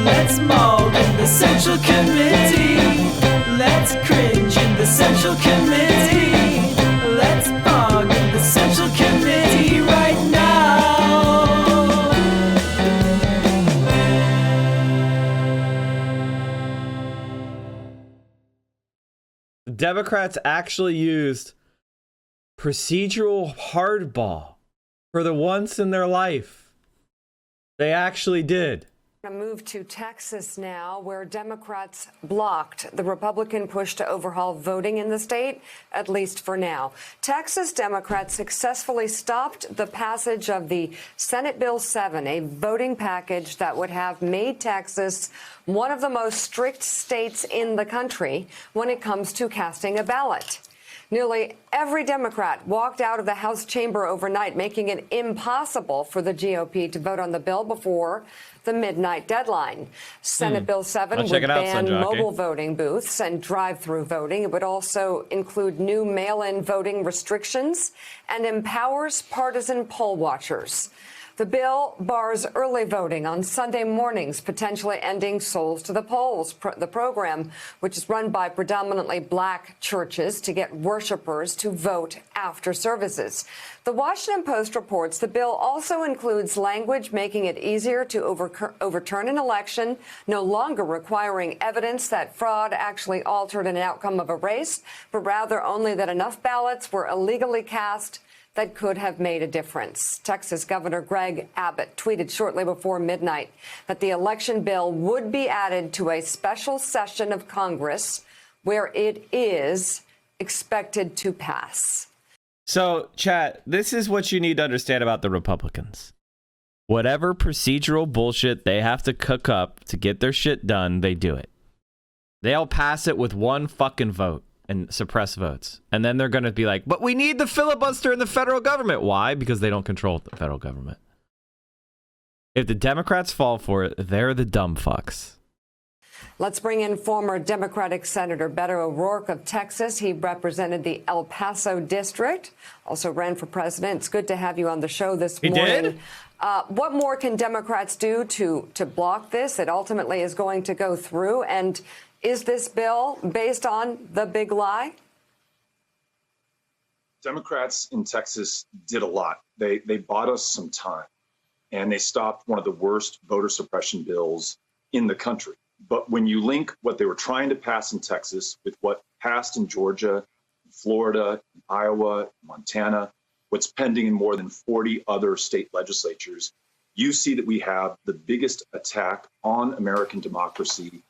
Let's maul in the Central Committee. Let's cringe in the Central Committee. Let's bog in the Central Committee right now. The Democrats actually used procedural hardball for the once in their life. They actually did. A move to Texas now, where Democrats blocked the Republican push to overhaul voting in the state, at least for now. Texas Democrats successfully stopped the passage of the Senate Bill 7, a voting package that would have made Texas one of the most strict states in the country when it comes to casting a ballot. Nearly every Democrat walked out of the House chamber overnight, making it impossible for the GOP to vote on the bill before the midnight deadline. Senate Bill 7 would ban mobile voting booths and drive-through voting. It would also include new mail-in voting restrictions and empowers partisan poll watchers. The bill bars early voting on Sunday mornings, potentially ending Souls to the Polls, the program, which is run by predominantly black churches to get worshipers to vote after services. The Washington Post reports the bill also includes language making it easier to overturn an election, no longer requiring evidence that fraud actually altered an outcome of a race, but rather only that enough ballots were illegally cast that could have made a difference. Texas Governor Greg Abbott tweeted shortly before midnight that the election bill would be added to a special session of Congress where it is expected to pass. So, chat, this is what you need to understand about the Republicans. Whatever procedural bullshit they have to cook up to get their shit done, they do it. They'll pass it with one fucking vote and suppress votes. And then they're going to be like, but we need the filibuster in the federal government. Why? Because they don't control the federal government. If the Democrats fall for it, they're the dumb fucks. Let's bring in former Democratic Senator Beto O'Rourke of Texas. He represented the El Paso district, also ran for president. It's good to have you on the show this morning. He did? What more can Democrats do to block this? It ultimately is going to go through. And is this bill based on the big lie? Democrats in Texas did a lot. They bought us some time, and they stopped one of the worst voter suppression bills in the country. But when you link what they were trying to pass in Texas with what passed in Georgia, Florida, Iowa, Montana, what's pending in more than 40 other state legislatures, you see that we have the biggest attack on American democracy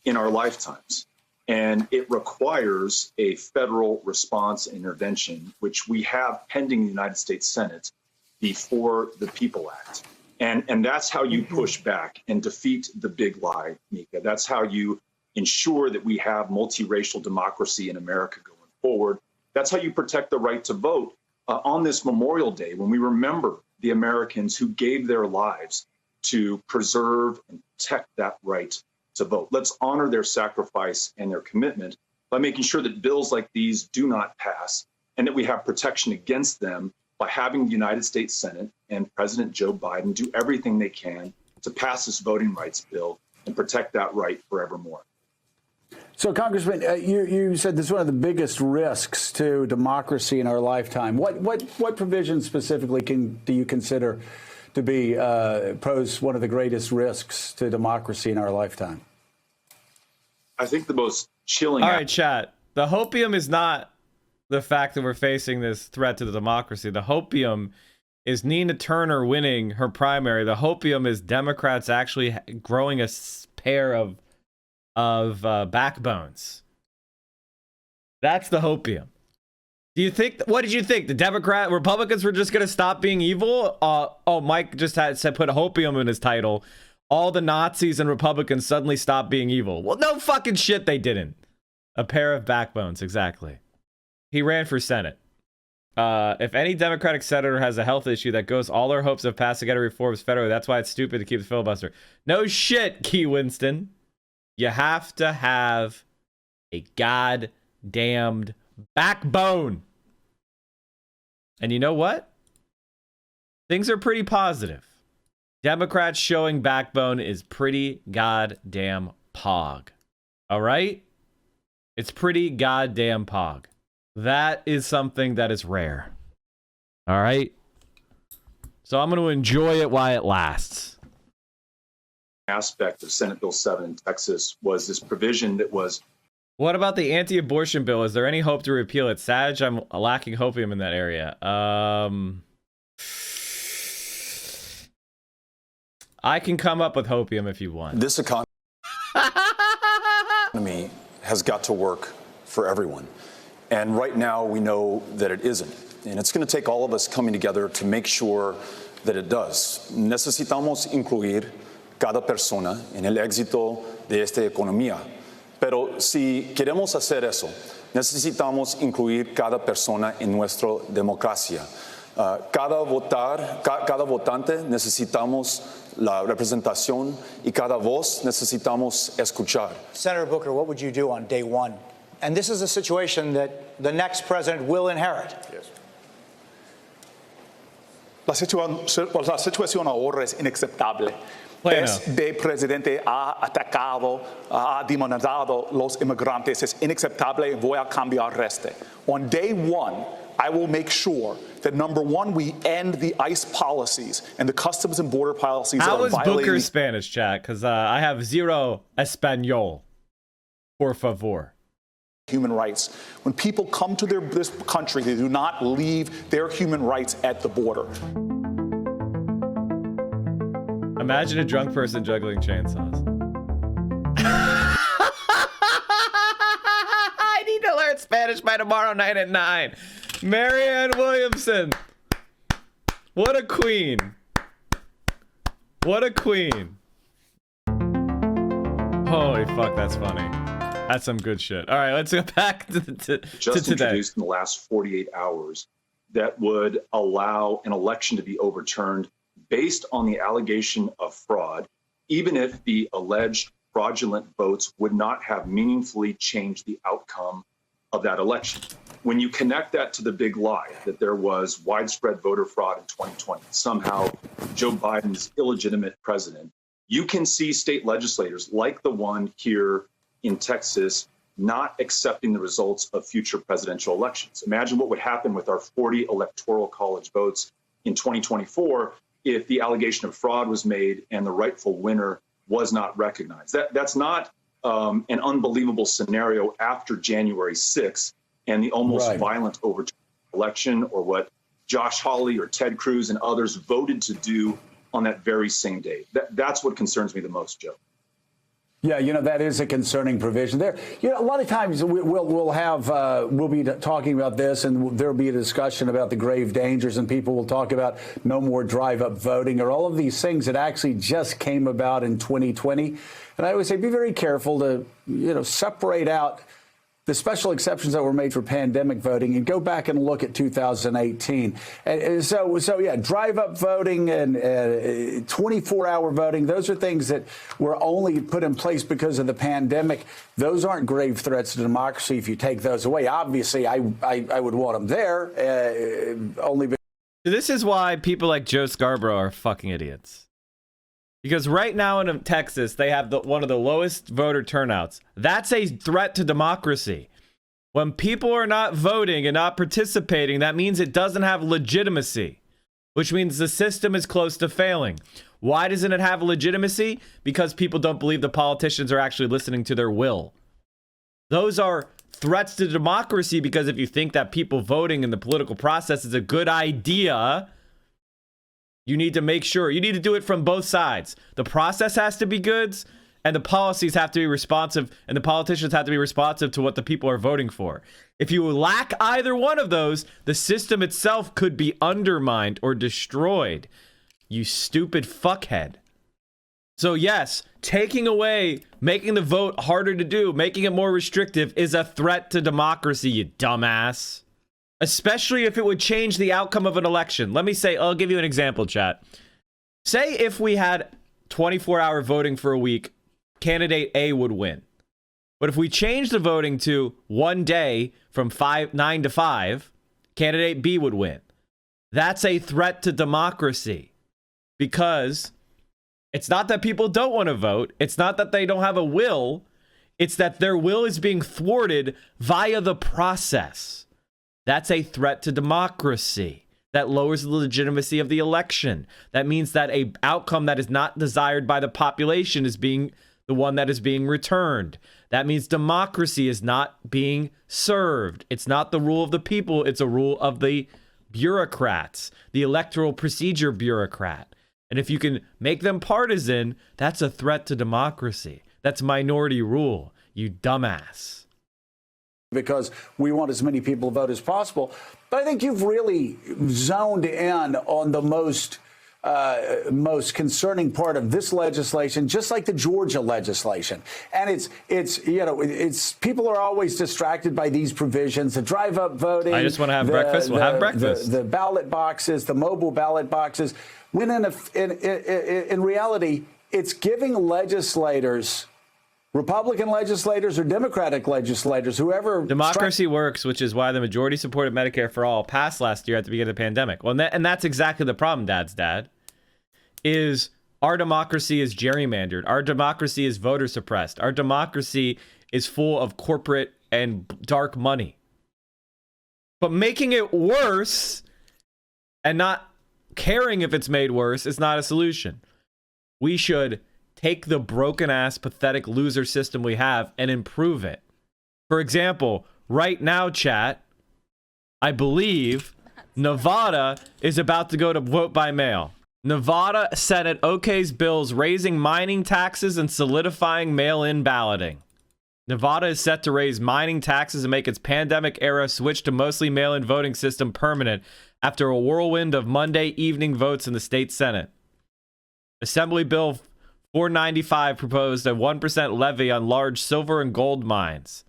in our lifetimes. And it requires a federal response and intervention, which we have pending in the United States Senate before the PEOPLE Act. And that's how you push back and defeat the big lie, Mika. That's how you ensure that we have multiracial democracy in America going forward. That's how you protect the right to vote on this Memorial Day, when we remember the Americans who gave their lives to preserve and protect that right to vote. Let's honor their sacrifice and their commitment by making sure that bills like these do not pass and that we have protection against them by having the United States Senate and President Joe Biden do everything they can to pass this voting rights bill and protect that right forevermore. So, Congressman, you said this is one of the biggest risks to democracy in our lifetime. What provisions specifically do you consider to be pose one of the greatest risks to democracy in our lifetime? I think the most chilling. All right, chat. The hopium is not the fact that we're facing this threat to the democracy. The hopium is Nina Turner winning her primary. The hopium is Democrats actually growing a pair of backbones. That's the hopium. Do you think? What did you think? The Republicans were just going to stop being evil? Mike just said put hopium in his title. All the Nazis and Republicans suddenly stopped being evil. Well, no fucking shit, they didn't. A pair of backbones, exactly. He ran for Senate. If any Democratic senator has a health issue that goes all their hopes of passing any reforms federally, that's why it's stupid to keep the filibuster. No shit, Key Winston. You have to have a goddamned backbone. And you know what? Things are pretty positive. Democrats showing backbone is pretty goddamn pog. All right? It's pretty goddamn pog. That is something that is rare. All right? So I'm going to enjoy it while it lasts. Aspect of Senate Bill 7 in Texas was this provision that was. What about the anti-abortion bill? Is there any hope to repeal it? Sag, I'm lacking hopium in that area. I can come up with hopium if you want. This economy has got to work for everyone. And right now we know that it isn't. And it's going to take all of us coming together to make sure that it does. Necesitamos incluir cada persona en el éxito de esta economía. Pero si queremos hacer eso, necesitamos incluir cada persona en nuestra democracia. Cada votante necesitamos la representación y cada voz necesitamos escuchar. Senator Booker, what would you do on day one? And this is a situation that the next president will inherit. Yes. La situación ahora es inaceptable. Este presidente ha atacado, ha demonizado los inmigrantes. Es inaceptable. Voy a cambiar este. On day one, I will make sure that, number one, we end the ICE policies and the customs and border policies that are violating. How is Booker's Spanish, chat? Because I have zero español. Por favor. Human rights. When people come to this country, they do not leave their human rights at the border. Imagine a drunk person juggling chainsaws. I need to learn Spanish by tomorrow night at 9. Marianne Williamson. What a queen. What a queen. Holy fuck, that's funny. That's some good shit. All right, let's go back to Just today. Introduced in the last 48 hours that would allow an election to be overturned based on the allegation of fraud, even if the alleged fraudulent votes would not have meaningfully changed the outcome of that election. When you connect that to the big lie that there was widespread voter fraud in 2020, somehow Joe Biden's illegitimate president, you can see state legislators like the one here in Texas not accepting the results of future presidential elections. Imagine what would happen with our 40 electoral college votes in 2024 if the allegation of fraud was made and the rightful winner was not recognized. That's not an unbelievable scenario after January 6th and the almost violent overturn election, or what Josh Hawley or Ted Cruz and others voted to do on that very same day. That's what concerns me the most, Joe. Yeah, that is a concerning provision there. A lot of times we'll be talking about this, and there'll be a discussion about the grave dangers, and people will talk about no more drive-up voting or all of these things that actually just came about in 2020. And I always say, be very careful to, separate out the special exceptions that were made for pandemic voting and go back and look at 2018. And so yeah, drive-up voting and 24-hour voting, those are things that were only put in place because of the pandemic. Those aren't grave threats to democracy if you take those away. Obviously, I would want them there. This is why people like Joe Scarborough are fucking idiots. Because right now in Texas, they have one of the lowest voter turnouts. That's a threat to democracy. When people are not voting and not participating, that means it doesn't have legitimacy, which means the system is close to failing. Why doesn't it have legitimacy? Because people don't believe the politicians are actually listening to their will. Those are threats to democracy, because if you think that people voting in the political process is a good idea, you need to make sure, you need to do it from both sides. The process has to be good, and the policies have to be responsive, and the politicians have to be responsive to what the people are voting for. If you lack either one of those, the system itself could be undermined or destroyed. You stupid fuckhead. So yes, taking away, making the vote harder to do, making it more restrictive is a threat to democracy, you dumbass. Especially if it would change the outcome of an election. Let me say, I'll give you an example, chat. Say if we had 24-hour voting for a week, candidate A would win. But if we change the voting to one day from 9 to 5, candidate B would win. That's a threat to democracy, because It's not that people don't want to vote. It's not that they don't have a will. It's that their will is being thwarted via the process. That's a threat to democracy. That lowers the legitimacy of the election. That means that a outcome that is not desired by the population is being the one that is being returned. That means democracy is not being served. It's not the rule of the people. It's a rule of the bureaucrats, the electoral procedure bureaucrat. And if you can make them partisan, that's a threat to democracy. That's minority rule, you dumbass. Because we want as many people to vote as possible. But I think you've really zoned in on the most concerning part of this legislation, just like the Georgia legislation. And it's people are always distracted by these provisions, the drive-up voting. I just want to have breakfast. We'll have breakfast. The ballot boxes, the mobile ballot boxes. When in reality, it's giving legislators, Republican legislators or Democratic legislators, whoever. Democracy works, which is why the majority supported Medicare for All passed last year at the beginning of the pandemic. Well, and that's exactly the problem, Dad's dad, is our democracy is gerrymandered. Our democracy is voter suppressed. Our democracy is full of corporate and dark money. But making it worse and not caring if it's made worse is not a solution. We should take the broken ass, pathetic loser system we have and improve it. For example, right now, chat, I believe Nevada is about to go to vote by mail. Nevada Senate okays bills raising mining taxes and solidifying mail-in balloting. Nevada is set to raise mining taxes and make its pandemic era switch to mostly mail-in voting system permanent after a whirlwind of Monday evening votes in the state Senate. Assembly Bill 495 proposed a 1% levy on large silver and gold mines.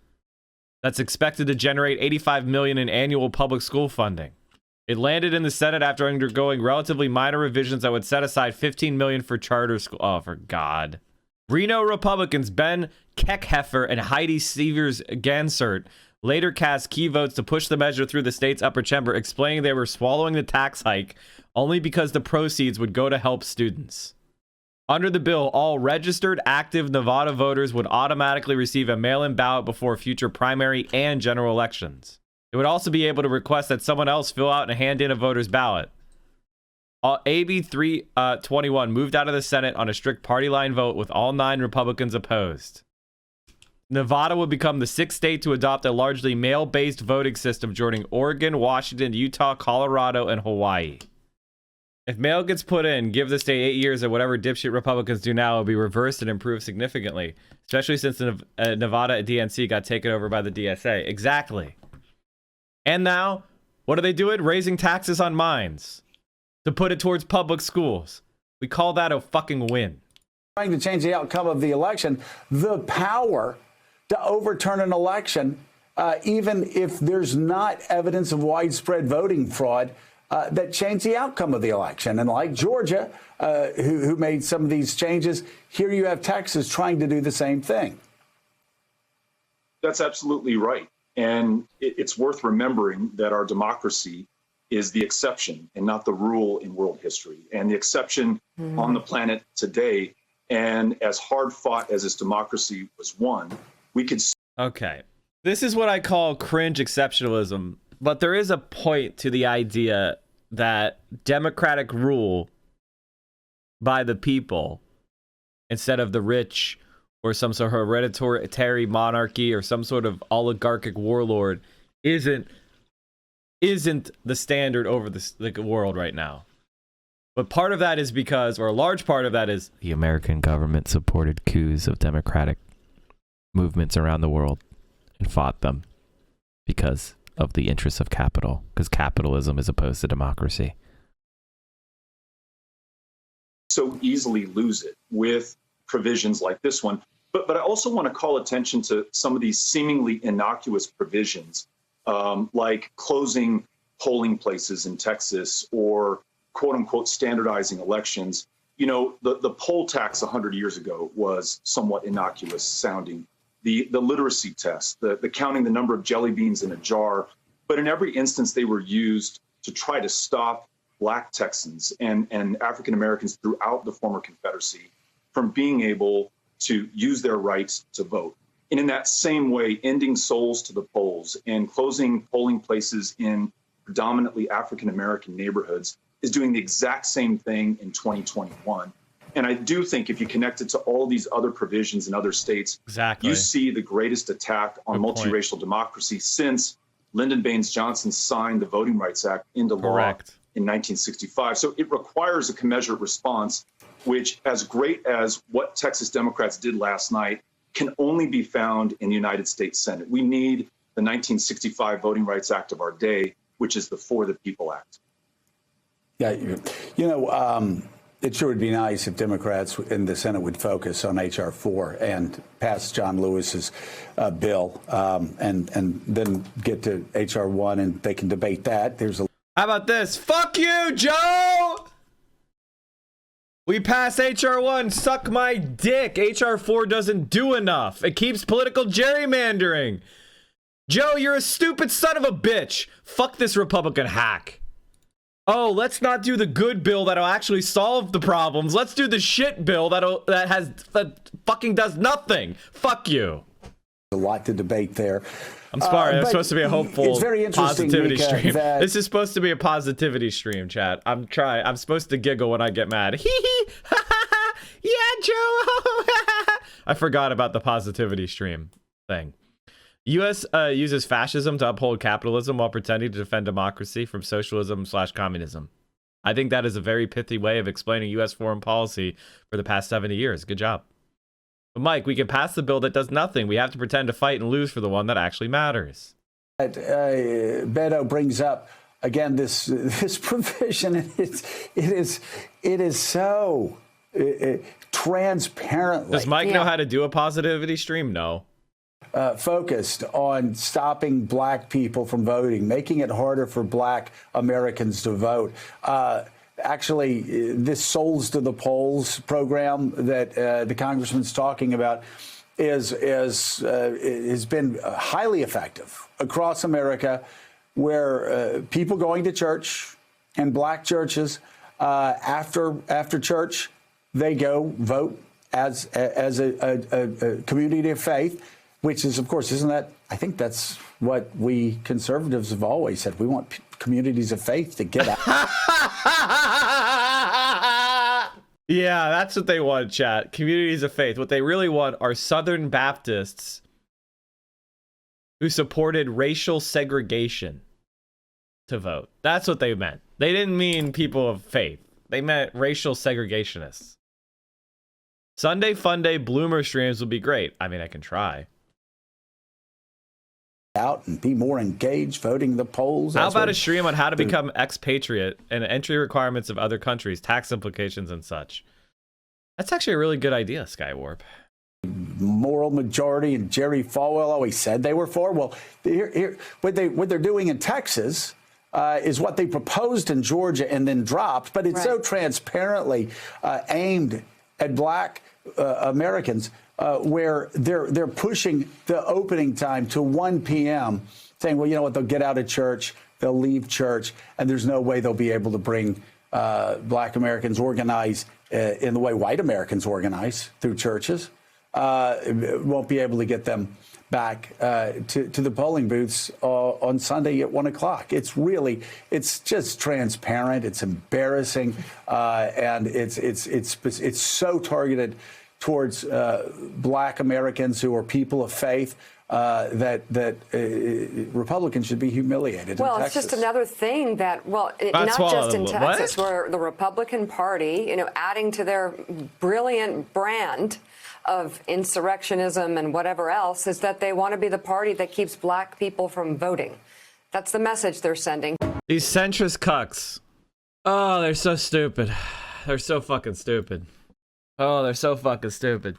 That's expected to generate $85 million in annual public school funding. It landed in the Senate after undergoing relatively minor revisions that would set aside $15 million for charter school. Oh, for God. Reno Republicans Ben Keckheffer and Heidi Severs-Gansert later cast key votes to push the measure through the state's upper chamber, explaining they were swallowing the tax hike only because the proceeds would go to help students. Under the bill, all registered active Nevada voters would automatically receive a mail-in ballot before future primary and general elections. It would also be able to request that someone else fill out and hand in a voter's ballot. AB 321 moved out of the Senate on a strict party line vote with all 9 Republicans opposed. Nevada would become the 6th state to adopt a largely mail-based voting system, joining Oregon, Washington, Utah, Colorado, and Hawaii. If mail gets put in, give the state 8 years, and whatever dipshit Republicans do now will be reversed and improved significantly, especially since the Nevada DNC got taken over by the DSA. Exactly. And now, what are they doing? Raising taxes on mines to put it towards public schools. We call that a fucking win. Trying to change the outcome of the election, the power to overturn an election, even if there's not evidence of widespread voting fraud, that changed the outcome of the election. And like Georgia, who made some of these changes, here you have Texas trying to do the same thing. That's absolutely right. And it's worth remembering that our democracy is the exception and not the rule in world history, and the exception on the planet today. And as hard fought as this democracy was won, we could. Okay. This is what I call cringe exceptionalism. But there is a point to the idea that democratic rule by the people instead of the rich or some sort of hereditary monarchy or some sort of oligarchic warlord isn't the standard over the world right now. But part of that is because, or a large part of that is, the American government supported coups of democratic movements around the world and fought them because of the interests of capital, because capitalism is opposed to democracy. So easily lose it with provisions like this one. But I also want to call attention to some of these seemingly innocuous provisions, like closing polling places in Texas or quote unquote standardizing elections. You know, the poll tax 100 years ago was somewhat innocuous sounding. The literacy test, the counting the number of jelly beans in a jar. But in every instance, they were used to try to stop Black Texans and African Americans throughout the former Confederacy from being able to use their rights to vote. And in that same way, ending souls to the polls and closing polling places in predominantly African American neighborhoods is doing the exact same thing in 2021. And I do think if you connect it to all these other provisions in other states, you see the greatest attack on multiracial democracy since Lyndon Baines Johnson signed the Voting Rights Act into law in 1965. So it requires a commensurate response, which, as great as what Texas Democrats did last night, can only be found in the United States Senate. We need the 1965 Voting Rights Act of our day, which is the For the People Act. Yeah, it sure would be nice if Democrats in the Senate would focus on H.R. 4 and pass John Lewis's bill and then get to H.R. 1 and they can debate that. How about this? Fuck you, Joe! We passed H.R. 1. Suck my dick. H.R. 4 doesn't do enough. It keeps political gerrymandering. Joe, you're a stupid son of a bitch. Fuck this Republican hack. Oh, let's not do the good bill that'll actually solve the problems. Let's do the shit bill that fucking does nothing. Fuck you. A lot to debate there. I'm sorry. It's supposed to be a hopeful, positivity Mika, stream. This is supposed to be a positivity stream, chat. I'm supposed to giggle when I get mad. Hee hee. Yeah, Joe. I forgot about the positivity stream thing. U.S. uses fascism to uphold capitalism while pretending to defend democracy from socialism/communism. I think that is a very pithy way of explaining U.S. foreign policy for the past 70 years. Good job. But Mike, we can pass the bill that does nothing. We have to pretend to fight and lose for the one that actually matters. Beto brings up again this provision. It is so transparently. Does Mike know how to do a positivity stream? No. Focused on stopping black people from voting, making it harder for black Americans to vote. Actually, this Souls to the Polls program that the congressman's talking about has been highly effective across America, where people going to church and black churches after church, they go vote as a community of faith. Which is, of course, I think that's what we conservatives have always said. We want communities of faith to get out. Yeah, that's what they want, chat. Communities of faith. What they really want are Southern Baptists who supported racial segregation to vote. That's what they meant. They didn't mean people of faith. They meant racial segregationists. Sunday Funday Bloomer streams will be great. I mean, I can try. Out and be more engaged voting the polls. How about a stream on how to become expatriate and entry requirements of other countries, tax implications and such? That's actually a really good idea, Skywarp. Moral majority, and Jerry Falwell always said they were for. Well, what they're doing in Texas is what they proposed in Georgia and then dropped, but it's so transparently aimed at black Americans. Where they're pushing the opening time to 1 p.m., saying, well, you know what, they'll get out of church, they'll leave church, and there's no way they'll be able to bring black Americans organize in the way white Americans organize through churches. Won't be able to get them back to the polling booths on Sunday at 1 o'clock. It's just transparent, it's embarrassing, and it's so targeted towards black Americans who are people of faith that Republicans should be humiliated. Well, in it's Texas. just another thing that, not just in Texas, where the Republican Party, adding to their brilliant brand of insurrectionism and whatever else, is that they want to be the party that keeps black people from voting. That's the message they're sending. These centrist cucks. Oh, they're so stupid. They're so fucking stupid. Oh, they're so fucking stupid.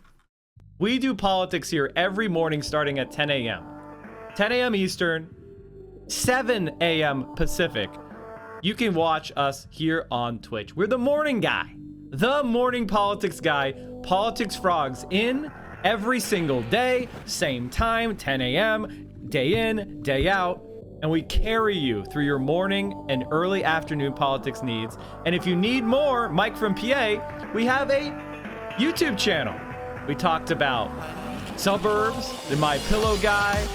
We do politics here every morning starting at 10 a.m. 10 a.m. Eastern, 7 a.m. Pacific. You can watch us here on Twitch. We're the morning guy. The morning politics guy. Politics Frogs in every single day. Same time, 10 a.m. Day in, day out. and we carry you through your morning and early afternoon politics needs. And if you need more, Mike from PA, we have a YouTube channel. We talked about suburbs, the My Pillow guy,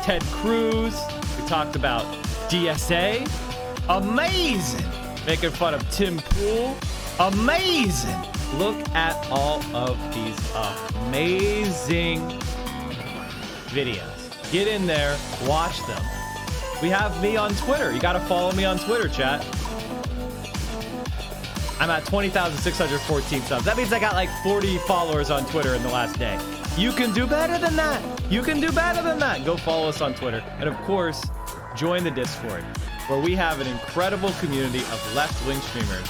Ted Cruz. We talked about DSA. Amazing. Making fun of Tim Pool. Amazing. Look at all of these amazing videos. Get in there, watch them. We have me on Twitter. You got to follow me on Twitter, chat. I'm at 20,614 subs. That means I got like 40 followers on Twitter in the last day. You can do better than that. You can do better than that. Go follow us on Twitter. And of course, join the Discord, where we have an incredible community of left-wing streamers.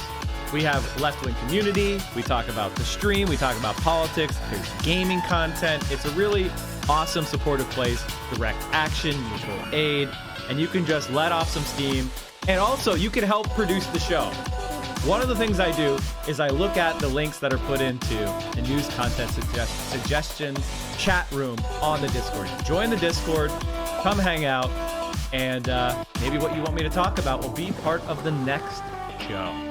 We have left-wing community. We talk about the stream. We talk about politics. There's gaming content. It's a really awesome, supportive place. Direct action, mutual aid, and you can just let off some steam. And also, you can help produce the show. One of the things I do is I look at the links that are put into the news content suggestions chat room on the Discord. Join the Discord, come hang out, and maybe what you want me to talk about will be part of the next show.